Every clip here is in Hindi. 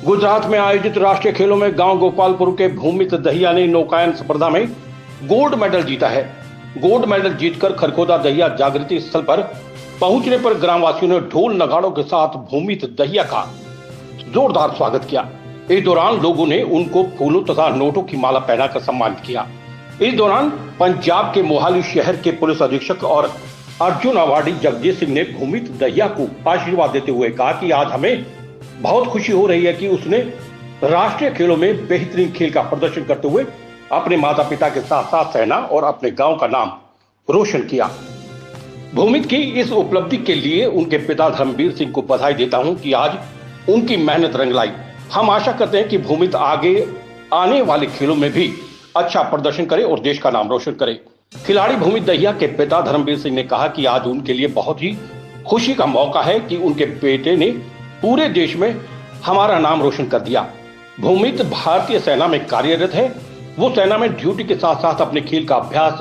गुजरात में आयोजित राष्ट्रीय खेलों में गांव गोपालपुर के भूमित दहिया ने नौकायन स्पर्धा में गोल्ड मेडल जीता है। गोल्ड मेडल जीतकर खरखोदा दहिया जागृति स्थल पर पहुंचने पर ग्रामवासियों ने ढोल नगाड़ों के साथ भूमित दहिया का जोरदार स्वागत किया। इस दौरान लोगों ने उनको फूलों तथा नोटों की माला पहनाकर सम्मानित किया। इस दौरान पंजाब के मोहाली शहर के पुलिस अधीक्षक और अर्जुन अवार्डी जगजीत सिंह ने भूमित दहिया को आशीर्वाद देते हुए कहा कि आज हमें बहुत खुशी हो रही है कि उसने राष्ट्रीय खेलों में बेहतरीन खेल का प्रदर्शन करते हुए अपने माता पिता के साथ साथ सेना और अपने गांव का नाम रोशन किया। भूमित की इस उपलब्धि के लिए उनके पिता धर्मवीर सिंह को बधाई देता हूं कि आज उनकी मेहनत रंग लाई। हम आशा करते हैं कि भूमित आगे आने वाले खेलों में भी अच्छा प्रदर्शन करे और देश का नाम रोशन करे। खिलाड़ी भूमित दहिया के पिता धर्मवीर सिंह ने कहा कि आज उनके लिए बहुत ही खुशी का मौका है कि उनके बेटे ने पूरे देश में हमारा नाम रोशन कर दिया। भूमित भारतीय सेना में कार्यरत है। वो सेना में ड्यूटी के साथ साथ अपने खेल का अभ्यास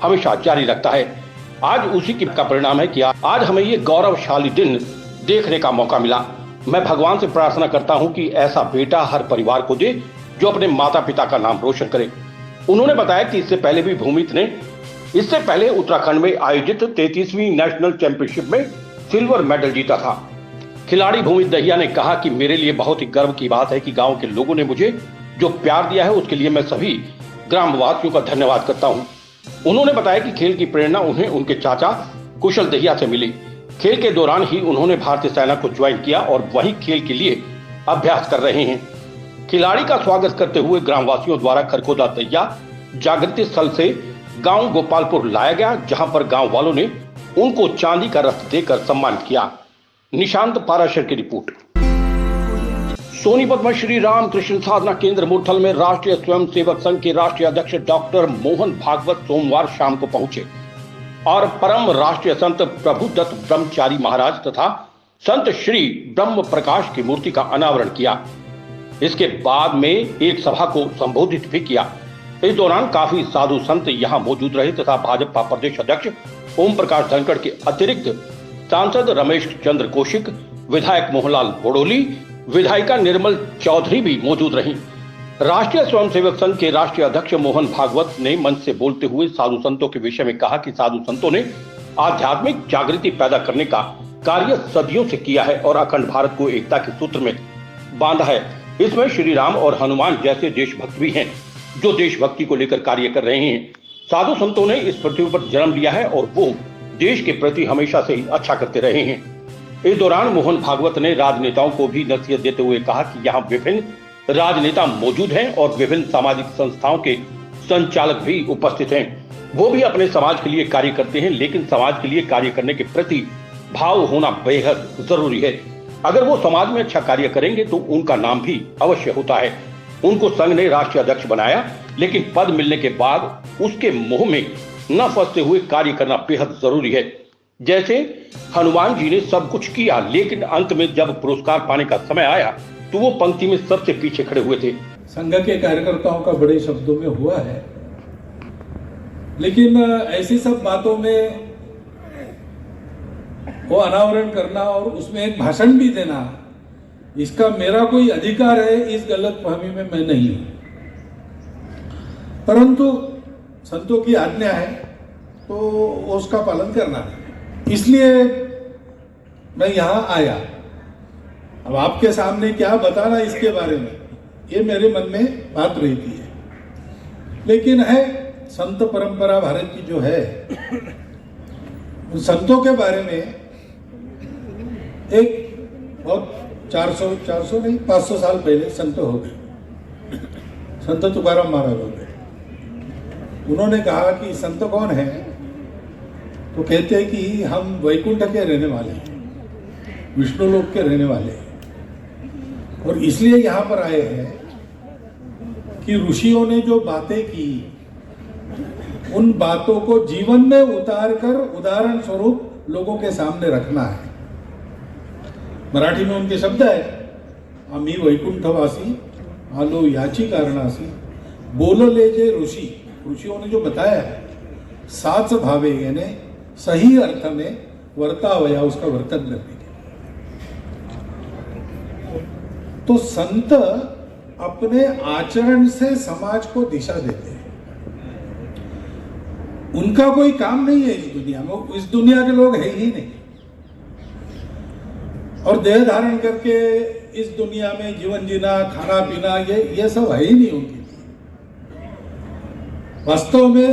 हमेशा जारी रखता है। आज उसी का परिणाम है कि आज हमें ये गौरवशाली दिन देखने का मौका मिला। मैं भगवान से प्रार्थना करता हूं कि ऐसा बेटा हर परिवार को दे जो अपने माता पिता का नाम रोशन करे। उन्होंने बताया कि इससे पहले भी भूमित ने उत्तराखंड में आयोजित 33वीं नेशनल चैंपियनशिप में सिल्वर मेडल जीता था। खिलाड़ी भूमित दहिया ने कहा कि मेरे लिए बहुत ही गर्व की बात है कि गांव के लोगों ने मुझे जो प्यार दिया है उसके लिए मैं सभी ग्रामवासियों का धन्यवाद करता हूं। उन्होंने बताया कि खेल की प्रेरणा उन्हें उनके चाचा कुशल दहिया से मिली। खेल के दौरान ही उन्होंने भारतीय सेना को ज्वाइन किया और वहीं खेल के लिए अभ्यास कर रहे हैं। खिलाड़ी का स्वागत करते हुए ग्रामवासियों द्वारा खरखोदा दहिया जागृति स्थल से गांव गोपालपुर लाया गया, जहां पर गांव वालों ने उनको चांदी का रथ देकर सम्मानित किया। निशांत पाराशर की रिपोर्ट। सोनीपत में श्री रामकृष्ण साधना केंद्र मुरथल में राष्ट्रीय स्वयंसेवक संघ के राष्ट्रीय अध्यक्ष डॉक्टर मोहन भागवत सोमवार शाम को पहुंचे और परम राष्ट्रीय संत प्रभुदत्त ब्रह्मचारी महाराज तथा संत श्री ब्रह्म प्रकाश की मूर्ति का अनावरण किया। इसके बाद में एक सभा को संबोधित भी किया। इस दौरान काफी साधु संत यहां मौजूद रहे तथा भाजपा प्रदेश अध्यक्ष ओम प्रकाश धनखड़ के अतिरिक्त सांसद रमेश चंद्र कौशिक, विधायक मोहनलाल बड़ोली, विधायिका निर्मल चौधरी भी मौजूद रहीं। राष्ट्रीय स्वयंसेवक संघ के राष्ट्रीय अध्यक्ष मोहन भागवत ने मंच से बोलते हुए साधु संतों के विषय में कहा कि साधु संतों ने आध्यात्मिक जागृति पैदा करने का कार्य सदियों से किया है और अखंड भारत को एकता के सूत्र में बांधा है। इसमें श्री राम और हनुमान जैसे देशभक्त भी हैं जो देशभक्ति को लेकर कार्य कर रहे हैं। साधु संतों ने इस पृथ्वी पर जन्म लिया है और वो देश के प्रति हमेशा से ही अच्छा करते रहे हैं। इस दौरान मोहन भागवत ने राजनेताओं को भी नसीहत देते हुए कहा कि यहाँ विभिन्न राजनेता मौजूद हैं और विभिन्न सामाजिक संस्थाओं के संचालक भी उपस्थित हैं। वो भी अपने समाज के लिए कार्य करते हैं, लेकिन समाज के लिए कार्य करने के प्रति भाव होना बेहद जरूरी है। अगर वो समाज में अच्छा कार्य करेंगे तो उनका नाम भी अवश्य होता है। उनको संघ ने राष्ट्रीय अध्यक्ष बनाया, लेकिन पद मिलने के बाद उसके मोह में न फंसते हुए कार्य करना बेहद जरूरी है। जैसे हनुमान जी ने सब कुछ किया, लेकिन अंत में जब पुरस्कार पाने का समय आया तो वो पंक्ति में सबसे पीछे खड़े हुए थे। संघ के कार्यकर्ताओं का बड़े शब्दों में हुआ है, लेकिन ऐसी सब बातों में वो अनावरण करना और उसमें एक भाषण भी देना, इसका मेरा कोई अधिकार है, इस गलतफहमी में मैं नहीं हूं। परंतु संतों की आज्ञा है तो उसका पालन करना है, इसलिए मैं यहां आया। अब आपके सामने क्या बताना इसके बारे में, ये मेरे मन में बात रहती है। लेकिन है संत परंपरा भारत की जो है, उन संतों के बारे में एक बहुत 400 नहीं 500 साल पहले संत हो गए, संत तुकाराम महाराज हो गए। उन्होंने कहा कि संत कौन है, तो कहते हैं कि हम वैकुंठ के रहने वाले हैं, विष्णु लोक के रहने वाले हैं, और इसलिए यहाँ पर आए हैं कि ऋषियों ने जो बातें की उन बातों को जीवन में उतार कर उदाहरण स्वरूप लोगों के सामने रखना है। मराठी में उनके शब्द है, आम्ही वैकुंठवासी आलो याची कारणासी बोलले जे ऋषि। ऋषियों ने जो बताया है साच भावे, यानी सही अर्थ में वर्तावया, उसका वर्तन करने के। तो संत अपने आचरण से समाज को दिशा देते हैं। उनका कोई काम नहीं है इस दुनिया में, इस दुनिया के लोग है ही नहीं। और देह धारण करके इस दुनिया में जीवन जीना, खाना पीना, ये सब है ही नहीं उनके लिए। वास्तव में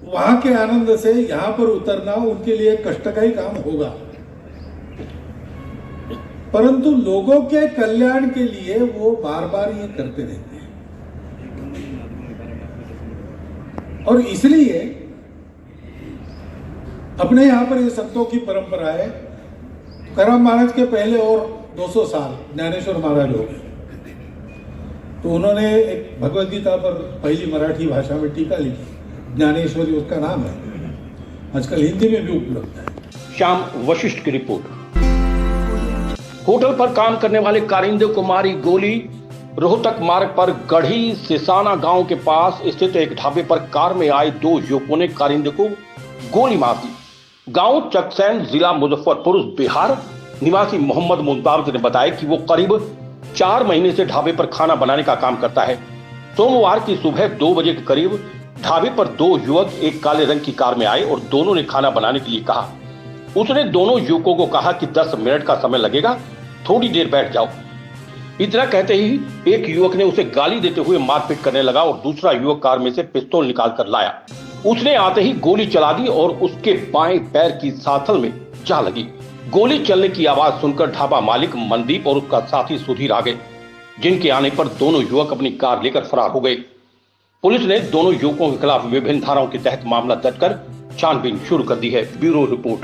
वहां के आनंद से यहां पर उतरना उनके लिए कष्ट का ही काम होगा, परंतु लोगों के कल्याण के लिए वो बार बार ये करते रहते हैं। और इसलिए अपने यहां पर ये संतों की परंपरा है। तुकाराम महाराज के पहले और 200 साल ज्ञानेश्वर महाराज हो गए, तो उन्होंने एक भगवद गीता पर पहली मराठी भाषा में टीका लिखी, ज्ञानेश्वरी उसका नाम है, आजकल हिंदी में भी उपलब्ध है। श्याम वशिष्ठ की रिपोर्ट। होटल पर काम करने वाले कारिंदे को मारी गोली। रोहतक मार्ग पर गढ़ी सिसाना गांव के पास स्थित एक ढाबे पर कार में आए 2 युवकों ने कारिंदे को गोली मार दी। गांव चकसैन, जिला मुजफ्फरपुर, बिहार निवासी मोहम्मद मुमताज ने बताया कि वो करीब 4 महीने से ढाबे पर खाना बनाने का काम करता है। सोमवार की सुबह 2 बजे के करीब ढाबे पर 2 युवक एक काले रंग की कार में आए और दोनों ने खाना बनाने के लिए कहा। उसने दोनों युवकों को कहा कि 10 मिनट का समय लगेगा, थोड़ी देर बैठ जाओ। इतना कहते ही एक युवक ने उसे गाली देते हुए मारपीट करने लगा और दूसरा युवक कार में से पिस्तौल निकाल कर लाया। उसने आते ही गोली चला दी और उसके बाएं पैर की साथल में जा लगी। गोली चलने की आवाज सुनकर ढाबा मालिक मनदीप और उसका साथी सुधीर आ गए, जिनके आने पर दोनों युवक अपनी कार लेकर फरार हो गए। पुलिस ने दोनों युवकों के खिलाफ विभिन्न धाराओं के तहत मामला दर्ज कर छानबीन शुरू कर दी है। Bureau report.